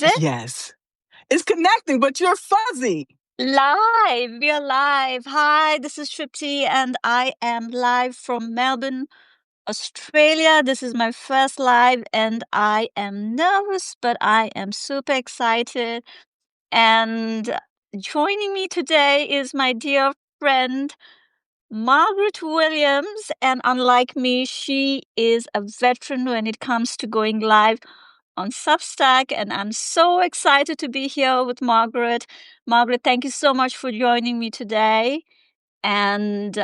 Is it? Yes. It's connecting, but you're fuzzy. Live. We are live. Hi, this is Tripti, and I am live from Melbourne, Australia. This is my first live, and I am nervous, but I am super excited. And joining me today is my dear friend, Margaret Williams. And unlike me, she is a veteran when it comes to going live on Substack, and I'm so excited to be here with Margaret. Margaret, thank you so much for joining me today. And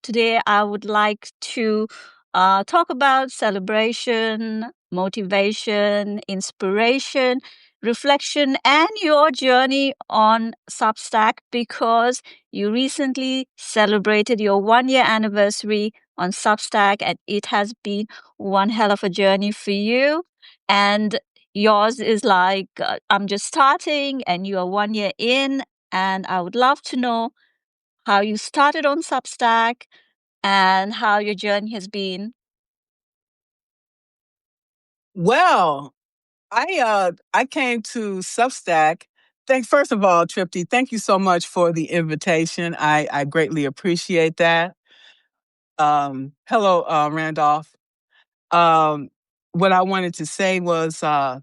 today I would like to talk about celebration, motivation, inspiration, reflection, and your journey on Substack because you recently celebrated your 1 year anniversary on Substack, and it has been one hell of a journey for you. And yours is like, I'm just starting, and you are 1 year in. And I would love to know how you started on Substack and how your journey has been. Well, I came to Substack. First of all, Tripti, thank you so much for the invitation. I greatly appreciate that. Hello, Randolph. Um, what I wanted to say was I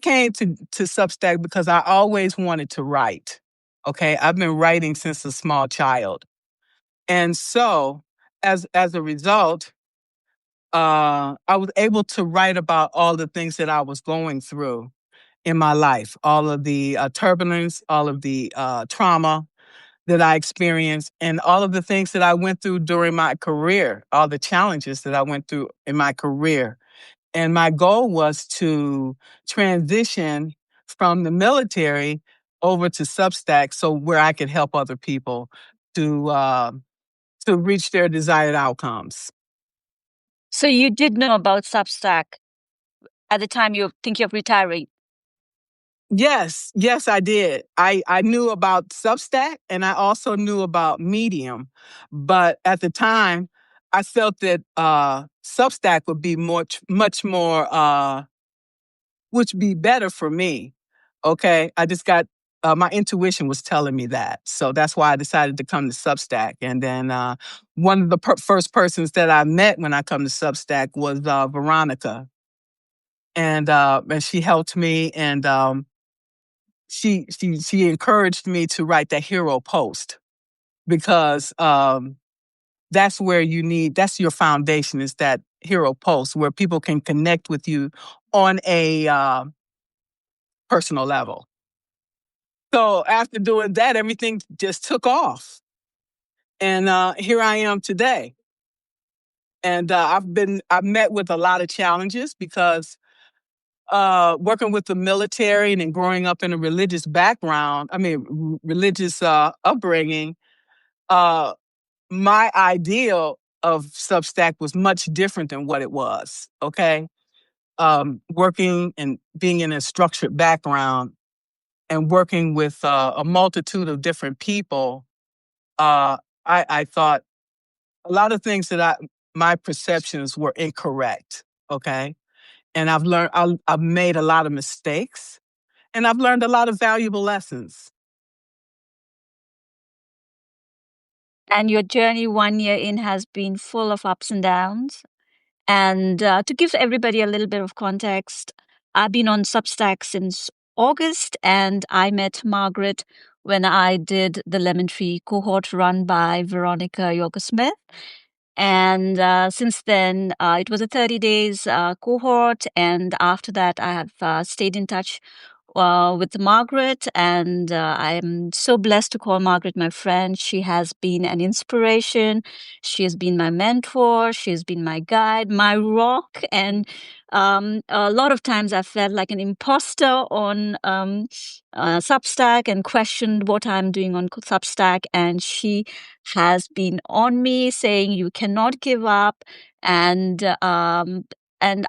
came to Substack because I always wanted to write. Okay, I've been writing since a small child, and so as a result, I was able to write about all the things that I was going through in my life, all of the turbulence, all of the trauma that I experienced, and all of the things that I went through during my career, all the challenges that I went through in my career. And my goal was to transition from the military over to Substack, so where I could help other people to uh, to reach their desired outcomes. So you did know about Substack at the time you think of retiring. Yes, I did. I knew about Substack and I also knew about Medium. But at the time, I felt that Substack would be much more, would be better for me. Okay. I just got, my intuition was telling me that. So that's why I decided to come to Substack. And then one of the first persons that I met when I come to Substack was Veronica. And she helped me, and she encouraged me to write that hero post because that's where that's your foundation, is that hero post where people can connect with you on a personal level. So after doing that, everything just took off, and here I am today. And I've met with a lot of challenges because working with the military and then growing up in a religious background, religious upbringing, uh, my ideal of Substack was much different than what it was. Okay. Working and being in a structured background and working with a multitude of different people, I thought a lot of things my perceptions were incorrect. Okay. And I've made a lot of mistakes, and I've learned a lot of valuable lessons. And your journey 1 year in has been full of ups and downs. And to give everybody a little bit of context, I've been on Substack since August, and I met Margaret when I did the Lemon Tree cohort run by Veronica Yoga Smith. And since then, it was a 30 days cohort. And after that, I have stayed in touch with Margaret. And I am so blessed to call Margaret my friend. She has been an inspiration. She has been my mentor. She has been my guide, my rock. And a lot of times I felt like an imposter on Substack and questioned what I'm doing on Substack. And she has been on me saying you cannot give up. And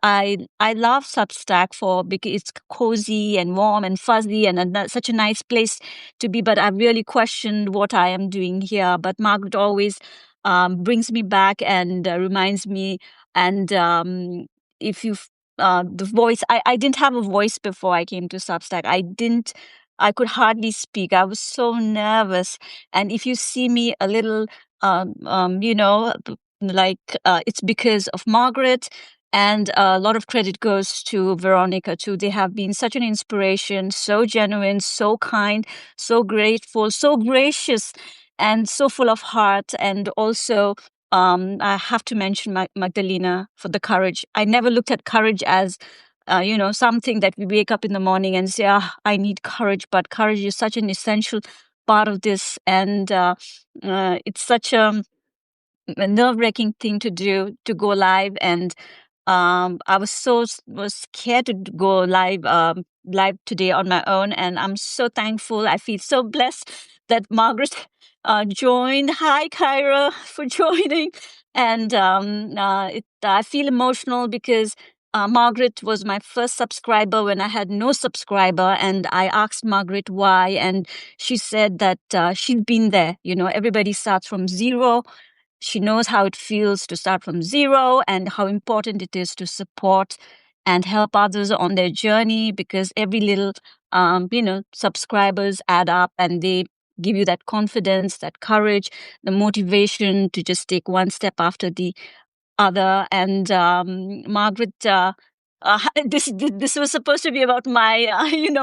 I love Substack because it's cozy and warm and fuzzy and such a nice place to be. But I've really questioned what I am doing here. But Margaret always brings me back and reminds me. And if you the voice. I didn't have a voice before I came to Substack. I could hardly speak. I was so nervous. And if you see me a little, you know, like it's because of Margaret. And a lot of credit goes to Veronica too. They have been such an inspiration, so genuine, so kind, so grateful, so gracious, and so full of heart. And also, I have to mention Magdalena for the courage. I never looked at courage as, something that we wake up in the morning and say, ah, I need courage. But courage is such an essential part of this. And it's such a nerve-wracking thing to do, to go live. And I was scared to go live today on my own, and I'm so thankful. I feel so blessed that Margaret joined. Hi, Kyra, for joining. And I feel emotional because Margaret was my first subscriber when I had no subscriber, and I asked Margaret why, and she said that she'd been there. Everybody starts from zero. She knows how it feels to start from zero and how important it is to support and help others on their journey, because every little, subscribers add up, and they give you that confidence, that courage, the motivation to just take one step after the other. And Margaret, this was supposed to be about my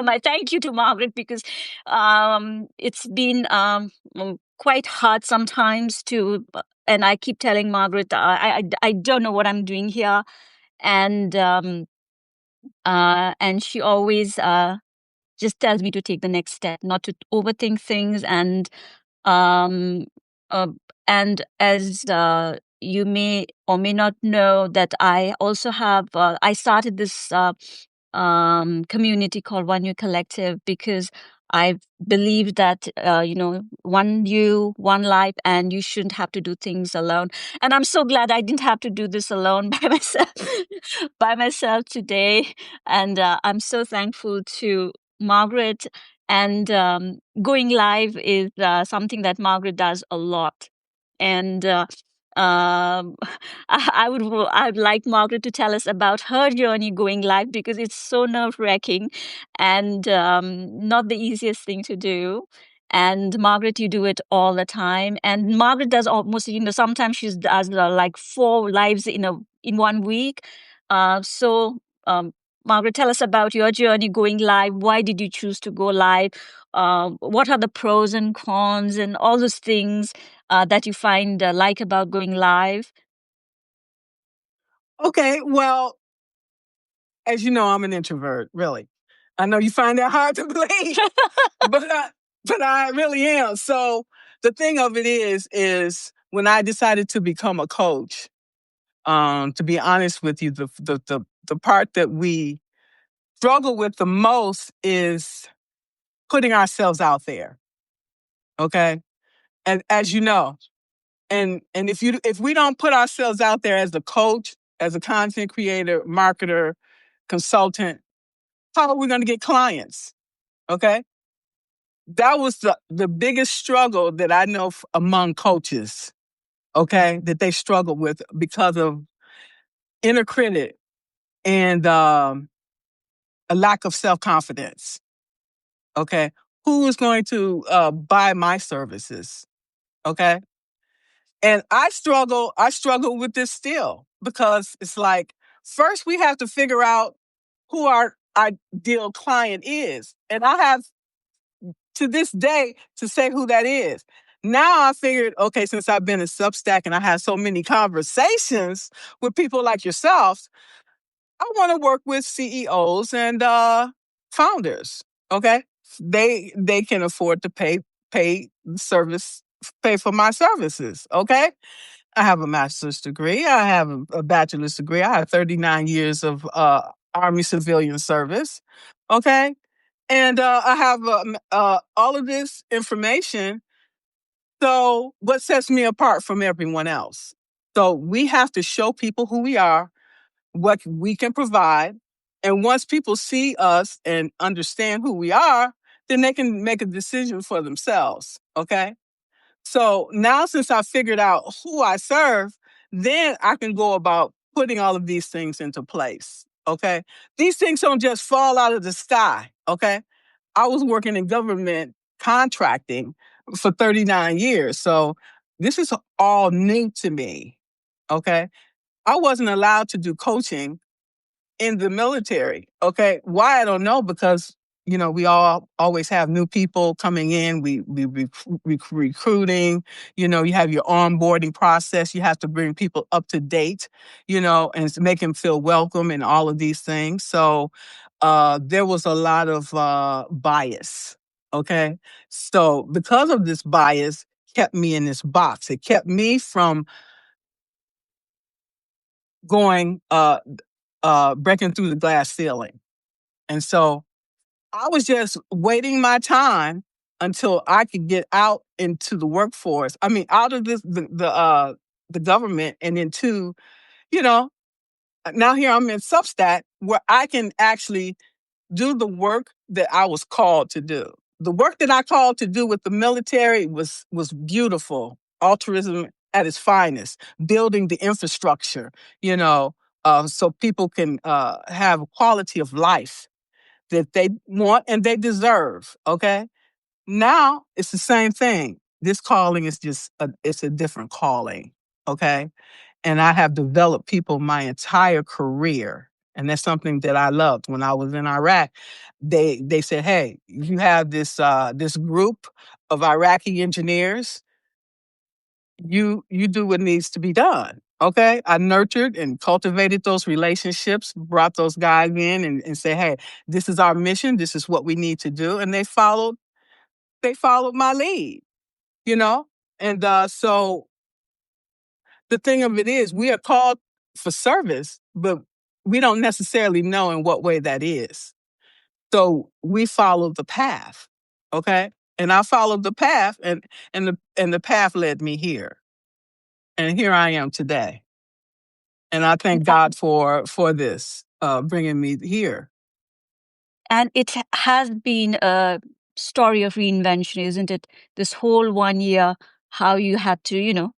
my thank you to Margaret, because it's been quite hard sometimes to, and I keep telling Margaret, I don't know what I'm doing here. And she always just tells me to take the next step, not to overthink things. Um, uh, and as you may or may not know, that I also have, I started this community called One You Collective, because I believe that, one you, one life, and you shouldn't have to do things alone. And I'm so glad I didn't have to do this alone by myself, by myself today. And I'm so thankful to Margaret. And going live is something that Margaret does a lot. And I'd like Margaret to tell us about her journey going live, because it's so nerve-wracking and not the easiest thing to do. And Margaret, you do it all the time. And Margaret does almost, sometimes she does like 4 lives in 1 week. So Margaret, tell us about your journey going live. Why did you choose to go live? What are the pros and cons and all those things that you find like about going live? Okay, well, as you know, I'm an introvert, really. I know you find that hard to believe, but I really am. So the thing of it is when I decided to become a coach, to be honest with you, the part that we struggle with the most is putting ourselves out there. Okay, and as you know, and if we don't put ourselves out there as a coach, as a content creator, marketer, consultant, how are we going to get clients? Okay, that was the biggest struggle that I know among coaches. Okay, that they struggle with because of inner critic and a lack of self confidence. Okay, who is going to buy my services? Okay, and I struggle with this still, because it's like, first we have to figure out who our ideal client is. And I have to this day to say who that is. Now I figured, okay, since I've been in Substack and I have so many conversations with people like yourself, I want to work with CEOs and founders. Okay, they can afford to pay service pay for my services. Okay, I have a master's degree. I have a bachelor's degree. I have 39 years of Army civilian service. Okay, and I have all of this information. So, what sets me apart from everyone else? So, we have to show people who we are, what we can provide. And once people see us and understand who we are, then they can make a decision for themselves. Okay. So now, since I figured out who I serve, then I can go about putting all of these things into place. Okay. These things don't just fall out of the sky. Okay. I was working in government contracting for 39 years. So this is all new to me. Okay. I wasn't allowed to do coaching in the military. Okay. Why? I don't know, because we all always have new people coming in. We recruiting. You have your onboarding process. You have to bring people up to date. And make them feel welcome and all of these things. So there was a lot of bias. Okay, so because of this bias, kept me in this box. It kept me from going breaking through the glass ceiling. And so I was just waiting my time until I could get out into the workforce. I mean, out of the government and into, you know, now here I'm in Substack where I can actually do the work that I was called to do. The work that I called to do with the military was beautiful. Altruism at its finest, building the infrastructure, so people can have a quality of life that they want and they deserve. Okay. Now it's the same thing. This calling is it's a different calling. Okay. And I have developed people my entire career. And that's something that I loved. When I was in Iraq, they said, "Hey, you have this group of Iraqi engineers. You do what needs to be done." Okay. I nurtured and cultivated those relationships, brought those guys in and said, "Hey, this is our mission. This is what we need to do." And they followed my lead, you know? And so the thing of it is, we are called for service, but we don't necessarily know in what way that is. So we follow the path. Okay. And I followed the path, and the path led me here. And here I am today. And I thank God for this, bringing me here. And it has been a story of reinvention, isn't it? This whole 1 year, how you had to,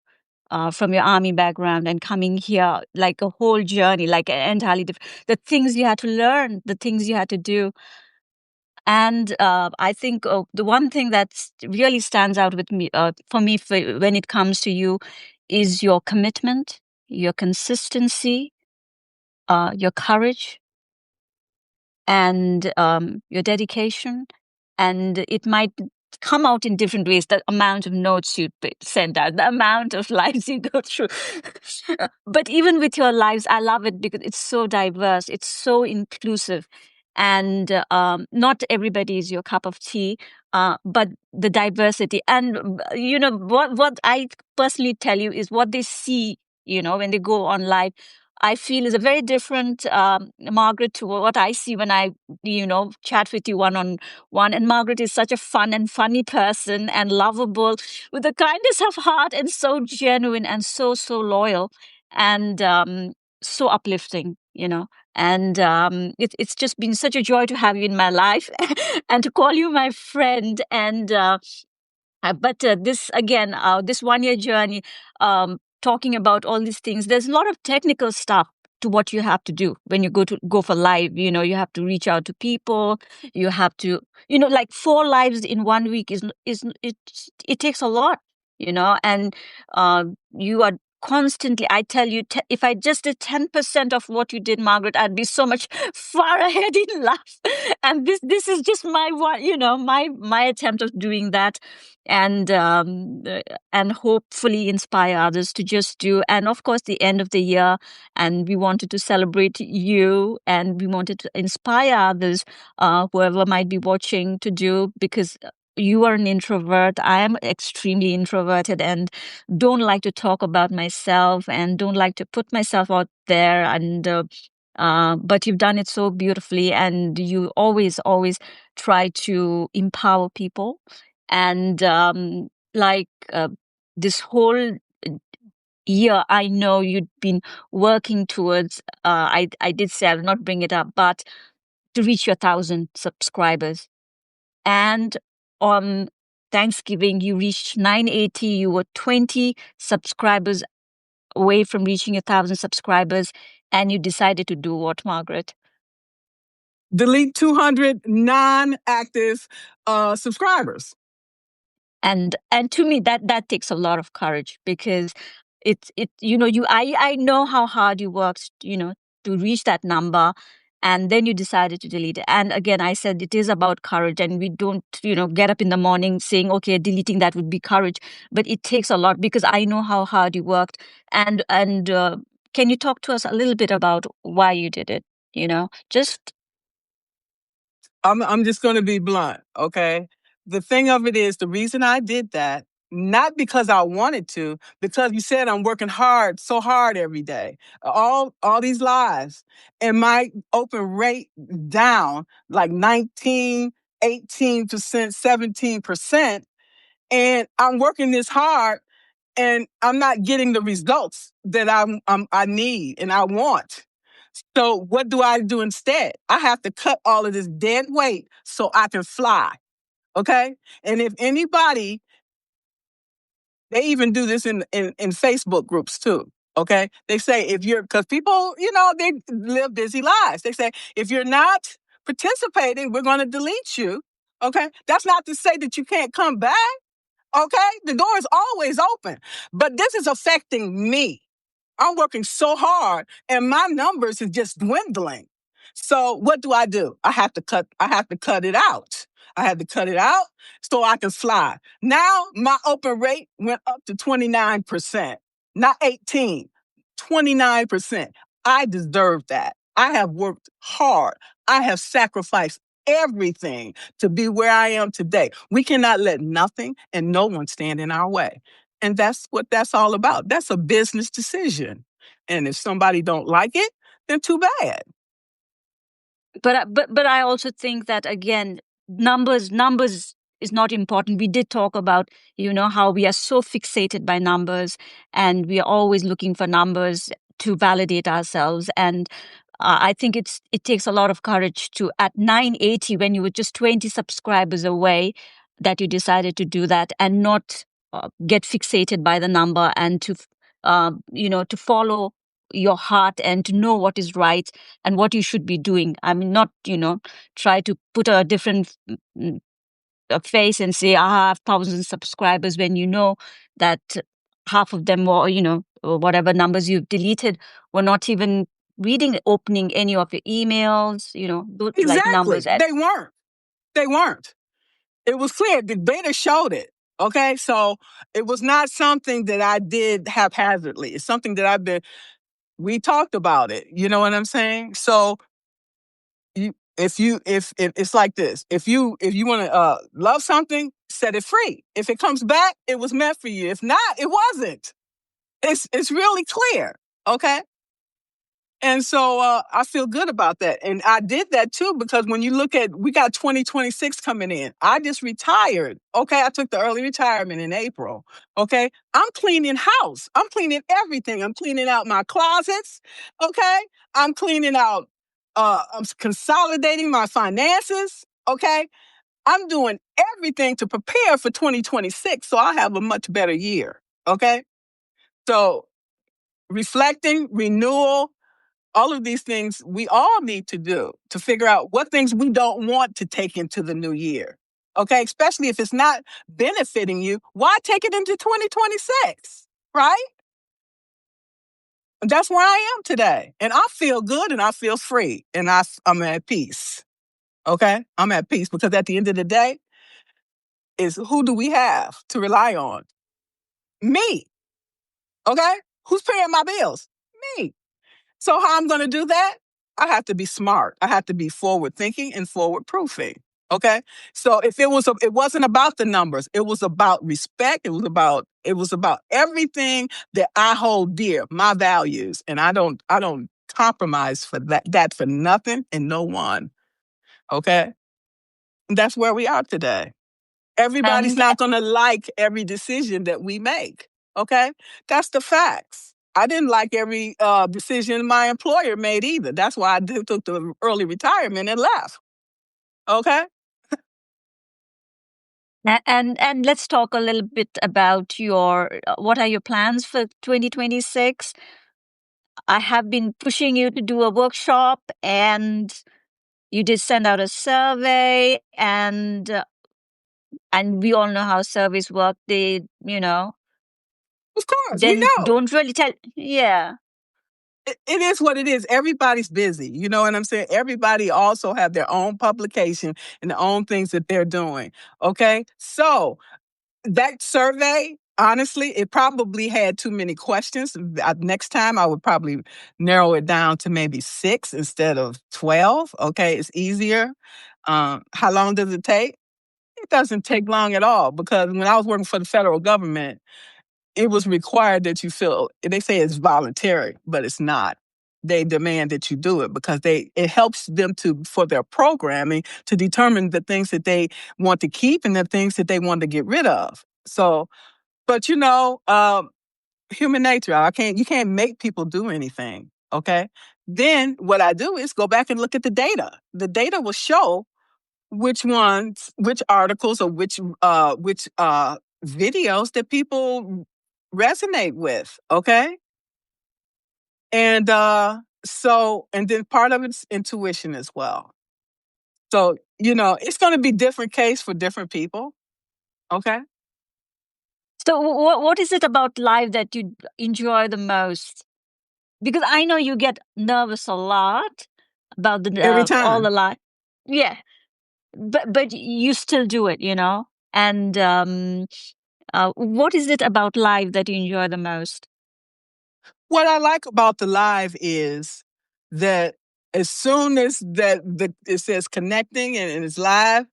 from your army background and coming here, like a whole journey, like entirely different. The things you had to learn, the things you had to do. And I think the one thing that really stands out with me, for me, when it comes to you, is your commitment, your consistency, your courage, and your dedication. And it might come out in different ways. The amount of notes you send out, the amount of lives you go through. But even with your lives, I love it because it's so diverse, it's so inclusive. And not everybody is your cup of tea, but the diversity. And what I personally tell you is what they see, when they go on live, I feel is a very different Margaret to what I see when I, chat with you one on one. And Margaret is such a fun and funny person and lovable with the kindness of heart and so genuine and so loyal and so uplifting, And it's just been such a joy to have you in my life and to call you my friend. And but this again, this 1 year journey, talking about all these things, there's a lot of technical stuff to what you have to do when you go for live. You have to reach out to people. You have to, like 4 lives in 1 week it takes a lot, and uh, you are constantly. I tell you, if I just did 10% of what you did, Margaret, I'd be so much far ahead in life. And this is just my one, my attempt of doing that, and and hopefully inspire others to just do. And of course, the end of the year, and we wanted to celebrate you, and we wanted to inspire others, whoever might be watching, to do, because you are an introvert. I am extremely introverted and don't like to talk about myself and don't like to put myself out there. And but you've done it so beautifully, and you always try to empower people. And like this whole year, I know you'd been working towards. I did say I'll not bring it up, but to reach your 1,000 subscribers. And on Thanksgiving, you reached 980. You were 20 subscribers away from reaching 1,000 subscribers. And you decided to do what, Margaret? Delete 200 non-active subscribers. And to me, that takes a lot of courage, because I know how hard you worked, to reach that number, and then you decided to delete it. And again, I said it is about courage, and we don't, get up in the morning saying, okay, deleting that would be courage, but it takes a lot, because I know how hard you worked. And can you talk to us a little bit about why you did it? Just I'm just going to be blunt, okay? The thing of it is, the reason I did that, not because I wanted to, because you said I'm working hard, so hard every day, all these lives, and my open rate down like 19, 18%, 17%, and I'm working this hard, and I'm not getting the results that I need and I want. So what do I do instead? I have to cut all of this dead weight so I can fly. Okay. And if anybody, they even do this in Facebook groups too. Okay. They say if you're, because people, they live busy lives. They say if you're not participating, we're going to delete you. Okay. That's not to say that you can't come back. Okay. The door is always open. But this is affecting me. I'm working so hard and my numbers is just dwindling. So what do? I have to cut it out. I had to cut it out so I can fly. Now my open rate went up to 29%, not 18, 29%. I deserve that. I have worked hard. I have sacrificed everything to be where I am today. We cannot let nothing and no one stand in our way. And that's what that's all about. That's a business decision. And if somebody don't like it, then too bad. but I also think that, again, numbers is not important. We did talk about, how we are so fixated by numbers, and we are always looking for numbers to validate ourselves. And I think it takes a lot of courage to, at 980, when you were just 20 subscribers away, that you decided to do that, and not get fixated by the number, and to follow your heart, and to know what is right and what you should be doing. I mean, not, try to put a different a face and say, I have 1,000 subscribers, when you know that half of them, or, or whatever numbers you've deleted, were not even reading, opening any of your emails, those, like, numbers. Exactly. They weren't. They weren't. It was clear. The data showed it. Okay. So it was not something that I did haphazardly. It's something that we talked about it. You know what I'm saying? So if it's like this, if you want to love something, set it free. If it comes back, it was meant for you. If not, it wasn't. It's really clear. Okay. And so I feel good about that. And I did that too, because when you look at, we got 2026 coming in. I just retired. Okay. I took the early retirement in April. Okay. I'm cleaning house. I'm cleaning everything. I'm cleaning out my closets. Okay. I'm cleaning out, I'm consolidating my finances. Okay. I'm doing everything to prepare for 2026 so I have a much better year. Okay. So reflecting, renewal, all of these things we all need to do to figure out what things we don't want to take into the new year. Okay, especially if it's not benefiting you, why take it into 2026? Right? That's where I am today. And I feel good and I feel free and I'm at peace. Okay? I'm at peace because at the end of the day, is who do we have to rely on? Me. Okay? Who's paying my bills? Me. So how I'm going to do that? I have to be smart. I have to be forward thinking and forward proofing. Okay. So if it wasn't about the numbers. It was about respect. It was about everything that I hold dear, my values. And I don't compromise for that for nothing and no one. Okay. And that's where we are today. Everybody's And not going to like every decision that we make. Okay. That's the facts. I didn't like every decision my employer made either. That's why took the early retirement and left. Okay. and let's talk a little bit about your what are your plans for 2026? I have been pushing you to do a workshop, and you did send out a survey, and we all know how surveys work. They, Of course, we then know. don't really tell. Yeah. It is what it is. Everybody's busy. You know what I'm saying? Everybody also have their own publication and their own things that they're doing. Okay. So that survey, honestly, it probably had too many questions. Next time I would probably narrow it down to maybe 6 instead of 12. Okay. It's easier. How long does it take? It doesn't take long at all, because when I was working for the federal government, it was required that you fill. They say it's voluntary, but it's not. They demand that you do it because it helps them for their programming to determine the things that they want to keep and the things that they want to get rid of. So, but human nature. You can't make people do anything. Okay. Then what I do is go back and look at the data. The data will show which articles, or which videos that people resonate with. Okay. And and then part of it's intuition as well. So, it's going to be different case for different people. Okay. So, what is it about life that you enjoy the most? Because I know you get nervous a lot about Every all the time. life. Yeah, but you still do it, And what is it about life that you enjoy the most? What I like about the live is that as soon as it says connecting and it's live,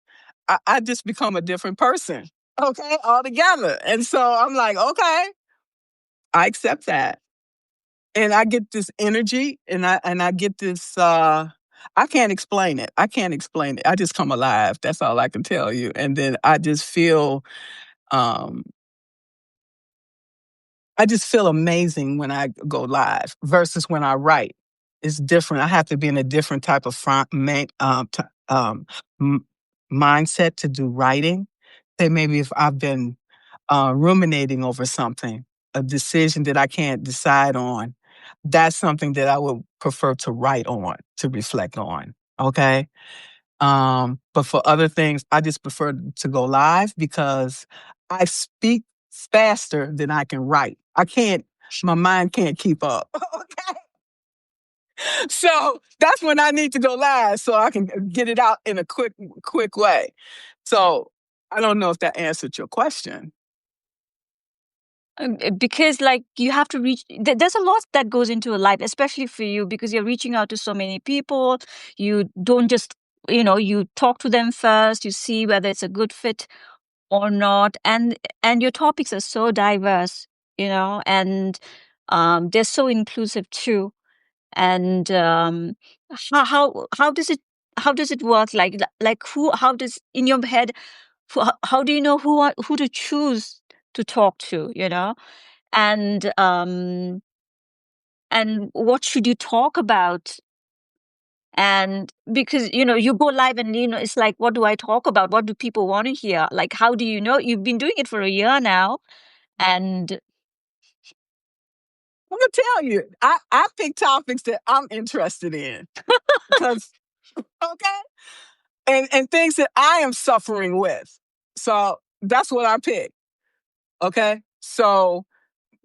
I just become a different person. Okay, altogether. And so I'm like, okay, I accept that. And I get this energy, and I get this I can't explain it. I can't explain it. I just come alive. That's all I can tell you. And then um I just feel amazing when I go live versus when I write. It's different. I have to be in a different type of m- mindset to do writing. Say maybe if I've been ruminating over something, a decision that I can't decide on, that's something that I would prefer to write on, to reflect on. Okay. But for other things, I just prefer to go live because I speak faster than I can write. My mind can't keep up. Okay. So that's when I need to go live so I can get it out in a quick way. So I don't know if that answered your question. Because like you have to reach, there's a lot that goes into a life, especially for you, because you're reaching out to so many people. You don't just, you talk to them first, you see whether it's a good fit or not, and your topics are so diverse, and they're so inclusive too. And how does it work, like who how does in your head, how do you know who to choose to talk to, and what should you talk about? And because you go live, and it's like, what do I talk about? What do people want to hear? Like, how do you know? You've been doing it for a year now, and I'm gonna tell you, I pick topics that I'm interested in because okay, and things that I am suffering with. So that's what I pick. Okay, so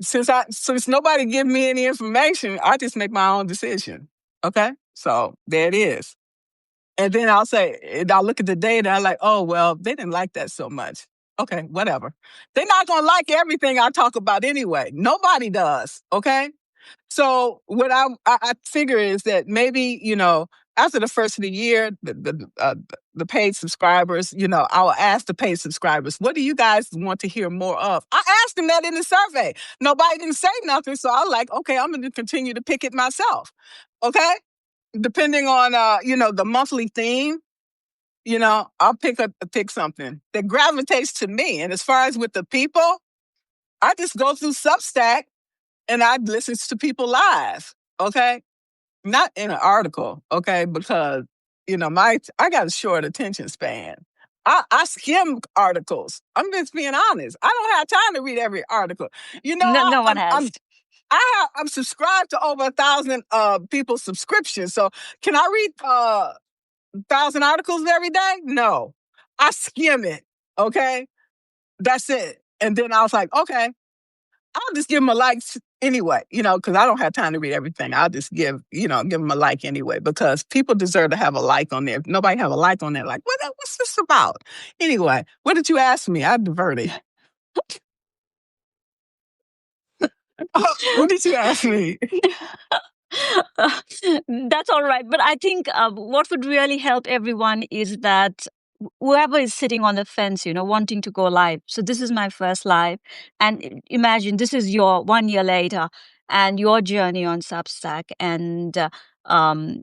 since nobody give me any information, I just make my own decision. Okay, so there it is. And then I'll look at the data. I'm like, oh well, they didn't like that so much. Okay, whatever. They're not gonna like everything I talk about anyway. Nobody does. Okay, so what I figure is that maybe after the first of the year, the paid subscribers, I will ask the paid subscribers, what do you guys want to hear more of? I asked them that in the survey. Nobody didn't say nothing, so I like, okay, I'm going to continue to pick it myself. Okay, depending on the monthly theme, I'll pick something that gravitates to me. And as far as with the people, I just go through Substack and I listen to people live, okay? Not in an article, okay? Because, I got a short attention span. I skim articles. I'm just being honest. I don't have time to read every article. no one has. I'm subscribed to over 1,000 people's subscriptions. So can I read 1,000 articles every day? No, I skim it. Okay, that's it. And then I was like, okay, I'll just give them a like anyway, because I don't have time to read everything. I'll just give them a like anyway, because people deserve to have a like on there. If nobody have a like on there, like, what's this about? Anyway, what did you ask me? I diverted. What did you ask me? That's all right. But I think what would really help everyone is that whoever is sitting on the fence, wanting to go live. So this is my first live. And imagine this is your 1 year later and your journey on Substack. And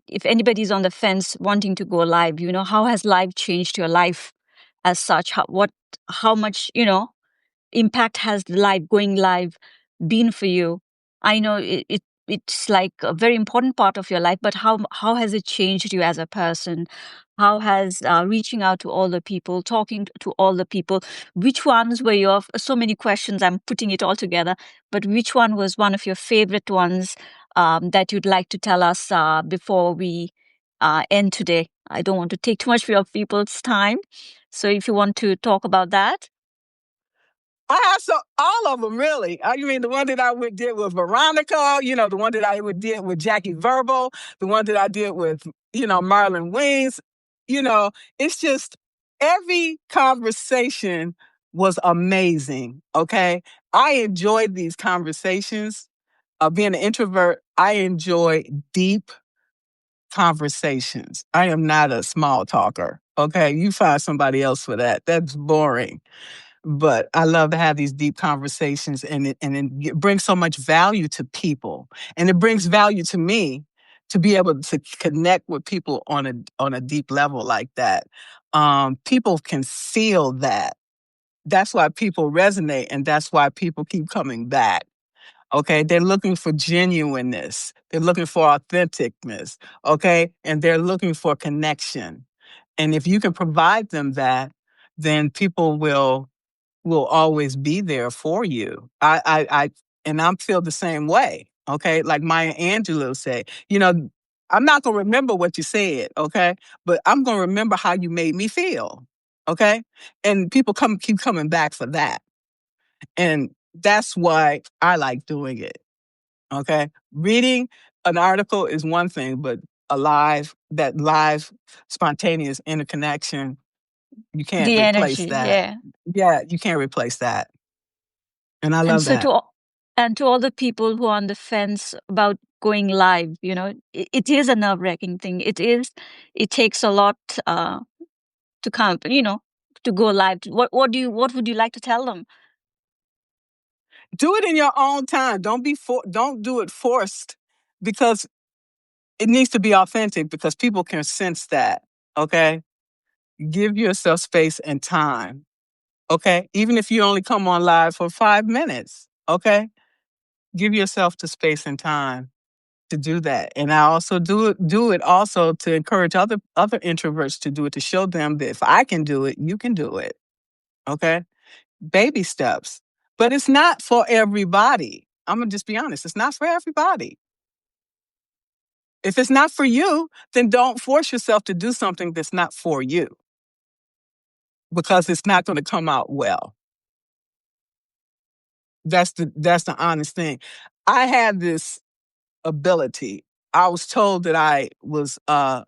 if anybody's on the fence wanting to go live, how has live changed your life as such? How much, impact has live going live been for you? I know it's like a very important part of your life, but how has it changed you as a person? How has reaching out to all the people, talking to all the people, which ones were your so many questions? I'm putting it all together, but which one was one of your favorite ones that you'd like to tell us before we end today? I don't want to take too much of your people's time, so if you want to talk about that. I have all of them really. I mean, the one that did with Veronica, the one that I did with Jackie Verbal, the one that I did with, Marlon Wings. It's just every conversation was amazing. Okay. I enjoyed these conversations. Being an introvert, I enjoy deep conversations. I am not a small talker. Okay. You find somebody else for that. That's boring. But I love to have these deep conversations, and it brings so much value to people, and it brings value to me to be able to connect with people on a deep level like that. People can feel that. That's why people resonate, and that's why people keep coming back. Okay, they're looking for genuineness. They're looking for authenticness. Okay, and they're looking for connection. And if you can provide them that, then people will always be there for you. And I feel the same way. Okay. Like Maya Angelou said, I'm not going to remember what you said. Okay. But I'm going to remember how you made me feel. Okay. And people keep coming back for that. And that's why I like doing it. Okay. Reading an article is one thing, but that live spontaneous interconnection, you can't The replace energy, that. yeah. Yeah, you can't replace that. And I And love so that. to all the people who are on the fence about going live, it is a nerve-wracking thing. It takes a lot to come, to go live. What would you like to tell them? Do it in your own time. Don't do it forced, because it needs to be authentic, because people can sense that. Okay? Give yourself space and time. Okay? Even if you only come on live for 5 minutes. Okay? Give yourself the space and time to do that. And I also do it also to encourage other introverts to do it, to show them that if I can do it, you can do it. Okay? Baby steps. But it's not for everybody. I'm going to just be honest. It's not for everybody. If it's not for you, then don't force yourself to do something that's not for you, because it's not going to come out well. That's the honest thing. I had this ability. I was told that I was a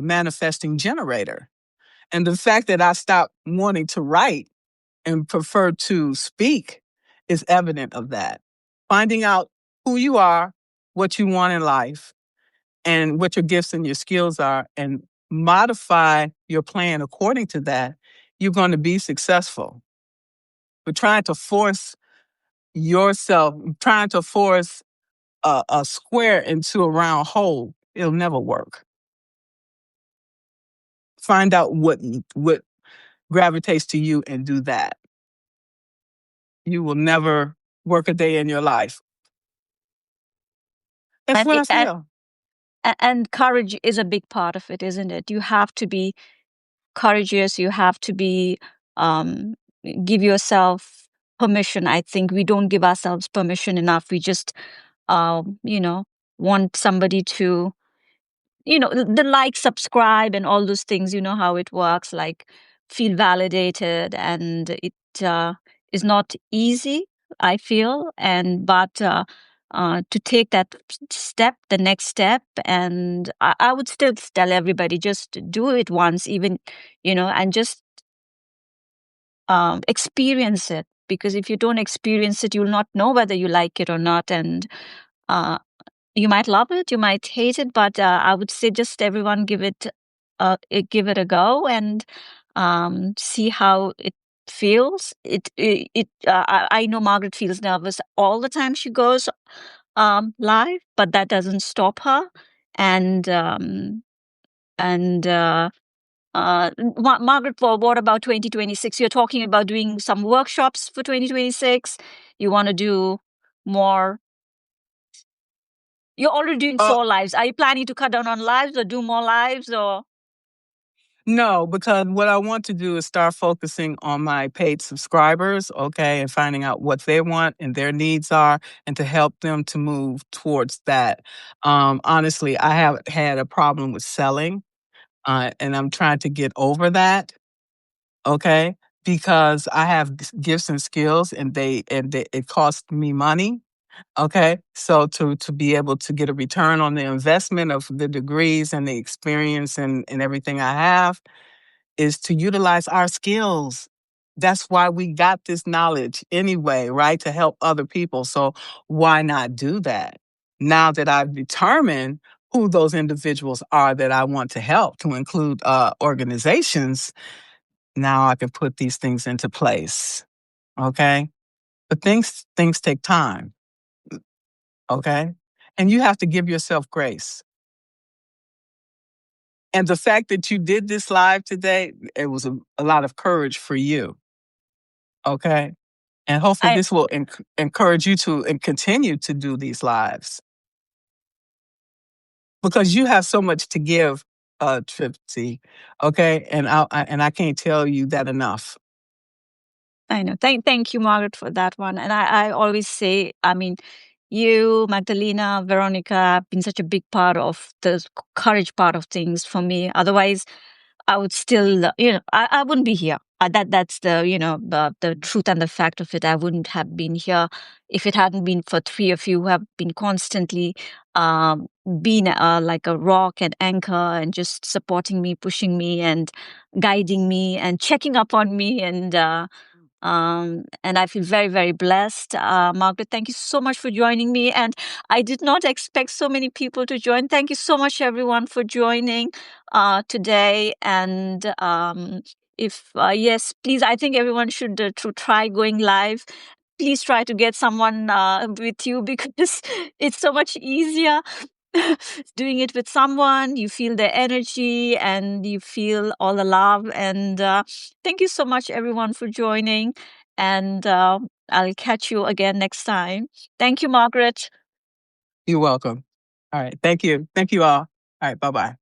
manifesting generator. And the fact that I stopped wanting to write and prefer to speak is evident of that. Finding out who you are, what you want in life, and what your gifts and your skills are, and modify your plan according to that, you're going to be successful. But trying to force a square into a round hole, it'll never work. Find out what gravitates to you and do that. You will never work a day in your life. That's And what I feel. and courage is a big part of it, isn't it? You have to be courageous. You have to be um, give yourself permission. I think we don't give ourselves permission enough. We just you know, want somebody to, the like, subscribe, and all those things. You know how it works, like feel validated, and it uh, is not easy, I feel. And but to take that step, the next step, and I would still tell everybody, just do it once, even, and just experience it, because if you don't experience it, you'll not know whether you like it or not. And uh, you might love it, you might hate it, but I would say just everyone give it a go, and see how it feels. I know Margaret feels nervous all the time she goes live, but that doesn't stop her. And um and uh uh, Margaret, what about 2026? You're talking about doing some workshops for 2026. You want to do more? You're already doing Uh, 4 lives. Are you planning to cut down on lives or do more lives, or? no, because what I want to do is start focusing on my paid subscribers, okay, and finding out what they want and their needs are, and to help them to move towards that. Honestly, I have had a problem with selling, and I'm trying to get over that, okay, because I have gifts and skills, and it costs me money. Okay, so to be able to get a return on the investment of the degrees and the experience and everything I have is to utilize our skills. That's why we got this knowledge anyway, right? To help other people. So why not do that? Now that I've determined who those individuals are that I want to help, to include organizations, now I can put these things into place. Okay, but things take time. Okay, and you have to give yourself grace. And the fact that you did this live today, it was a lot of courage for you. Okay. And hopefully I this will encourage you to and continue to do these lives, because you have so much to give, Tripsy. Okay. And I can't tell you that enough. I know. Thank you, Margaret, for that one. And I always say, I mean, you, Magdalena, Veronica, have been such a big part of the courage part of things for me. Otherwise, I would still, I wouldn't be here. That's the, the truth and the fact of it. I wouldn't have been here if it hadn't been for three of you who have been constantly, um, been like a rock and anchor, and just supporting me, pushing me, and guiding me, and checking up on me, and I feel very, very blessed. Margaret, thank you so much for joining me. And I did not expect so many people to join. Thank you so much, everyone, for joining today. And if, yes, please, I think everyone should try going live. Please try to get someone with you, because it's so much easier doing it with someone. You feel their energy, and you feel all the love. And thank you so much, everyone, for joining. And I'll catch you again next time. Thank you, Margaret. You're welcome. All right. Thank you. Thank you all. All right. Bye bye.